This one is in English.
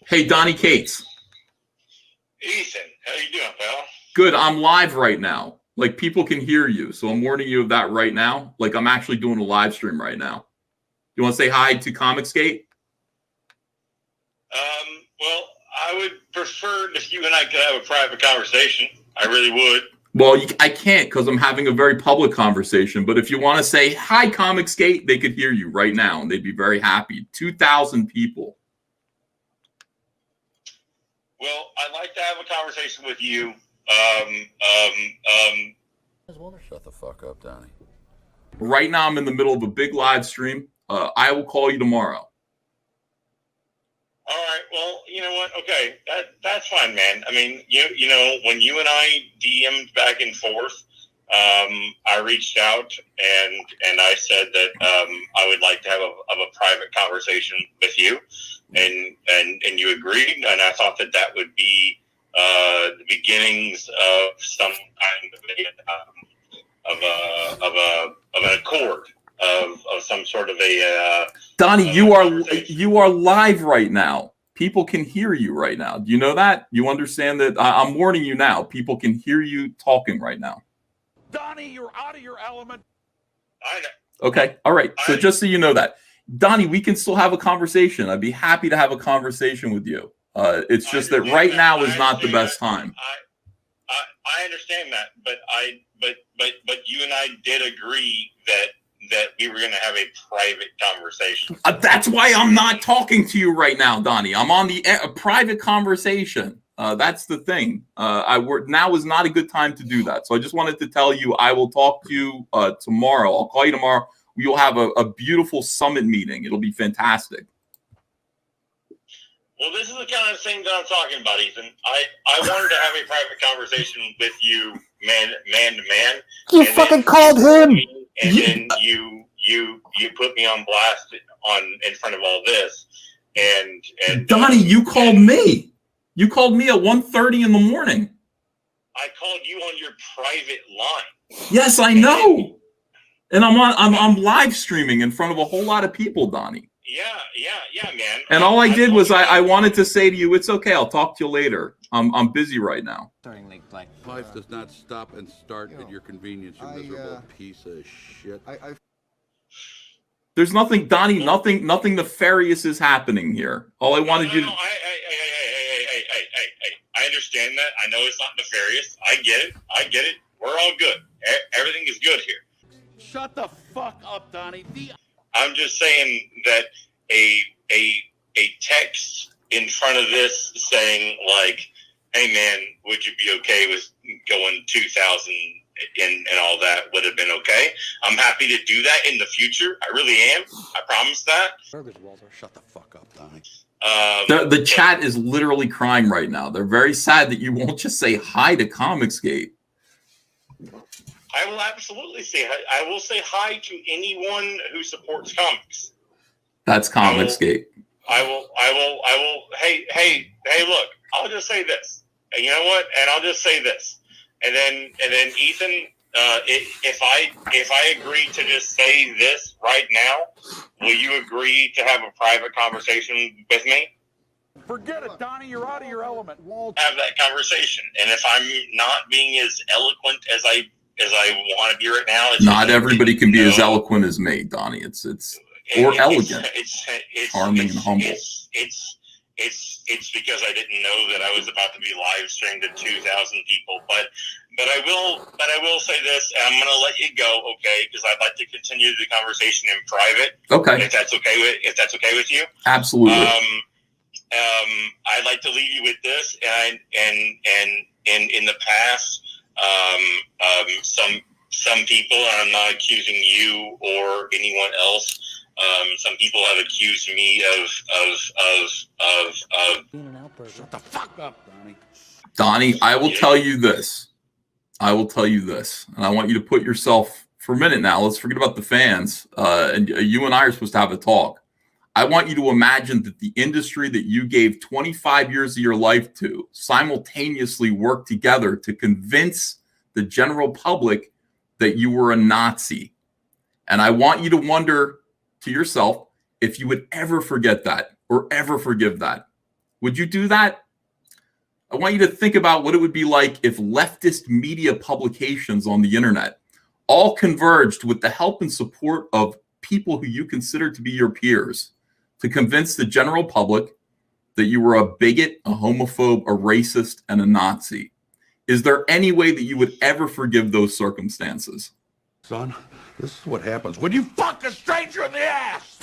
Hey, Donny Cates. Ethan, how you doing, pal? Good. I'm live right now. Like people can hear you. So I'm warning you of that right now. Like I'm actually doing a live stream right now. You want to say hi to Comicsgate? Well, I would prefer if you and I could have a private conversation. I really would. Well, I can't because I'm having a very public conversation. But if you want to say hi, Comicsgate, they could hear you right now and they'd be very happy. 2,000 people. Well, I'd like to have a conversation with you. Shut the fuck up, Donny. Right now, I'm in the middle of a big live stream. I will call you tomorrow. All right. Well, you know what? Okay, that's fine, man. I mean, you know, when you and I DM'd back and forth, I reached out and I said that I would like to have a private conversation with you, and you agreed, and I thought that would be the beginnings of some kind of an accord of some sort of a Donny, you are live right now. People can hear you right now. Do you know that? You understand that? I'm warning you now. People can hear you talking right now. Donny, you're out of your element. I know. Okay. All right. So just so you know that, Donny, we can still have a conversation. I'd be happy to have a conversation with you. It's just that right now is not the best time. I understand that, but you and I did agree that we were going to have a private conversation. That's why I'm not talking to you right now, Donny. I'm on the private conversation. That's the thing. Now is not a good time to do that. So I just wanted to tell you I will talk to you tomorrow. I'll call you tomorrow. We'll have a beautiful summit meeting. It'll be fantastic. Well, this is the kind of thing that I'm talking about, Ethan. I wanted to have a private conversation with you, man to man. You fucking called him. And then you put me on blast in front of all this. And Donny, you called me. You called me at 1:30 in the morning. I called you on your private line. Yes, I know. And I'm live streaming in front of a whole lot of people, Donny. Yeah, man. And all I did was I wanted to say to you, it's okay. I'll talk to you later. I'm busy right now. Life does not stop and start at your convenience, you miserable piece of shit. There's nothing, Donny. Nothing nefarious is happening here. All I wanted you to. I understand that. I know it's not nefarious. I get it. We're all good. Everything is good here. Shut the fuck up, Donny. I'm just saying that a text in front of this saying like, "Hey man, would you be okay with going 2,000 and all that?" would have been okay. I'm happy to do that in the future. I really am. I promise that. Walter, shut the fuck up, Donny. The chat is literally crying right now. They're very sad that you won't just say hi to Comicsgate. I will absolutely say hi. I will say hi to anyone who supports comics. That's Comicsgate. I will. Hey, look, I'll just say this. You know what? And I'll just say this. And then Ethan, if I agree to just say this right now, will you agree to have a private conversation with me? Forget it, Donny. You're out of your element. Have that conversation. And if I'm not being as eloquent as I want to be right now, not everybody can be as eloquent as me, Donny. It's elegant. It's charming and humble. It's because I didn't know that I was about to be live streamed to 2,000 people. But I will say this, and I'm going to let you go, okay? Because I'd like to continue the conversation in private. Okay. If that's okay with you. Absolutely. I'd like to leave you with this, and in the past, some people, and I'm not accusing you or anyone else. Some people have accused me of being an outburst. Shut the fuck up, Donny. Donny, I will tell you this. And I want you to put yourself for a minute now. Let's forget about the fans. And you and I are supposed to have a talk. I want you to imagine that the industry that you gave 25 years of your life to simultaneously worked together to convince the general public that you were a Nazi. And I want you to wonder to yourself if you would ever forget that or ever forgive that. Would you do that? I want you to think about what it would be like if leftist media publications on the internet all converged with the help and support of people who you consider to be your peers to convince the general public that you were a bigot, a homophobe, a racist, and a Nazi. Is there any way that you would ever forgive those circumstances? Son, this is what happens when you fuck a stranger in the ass!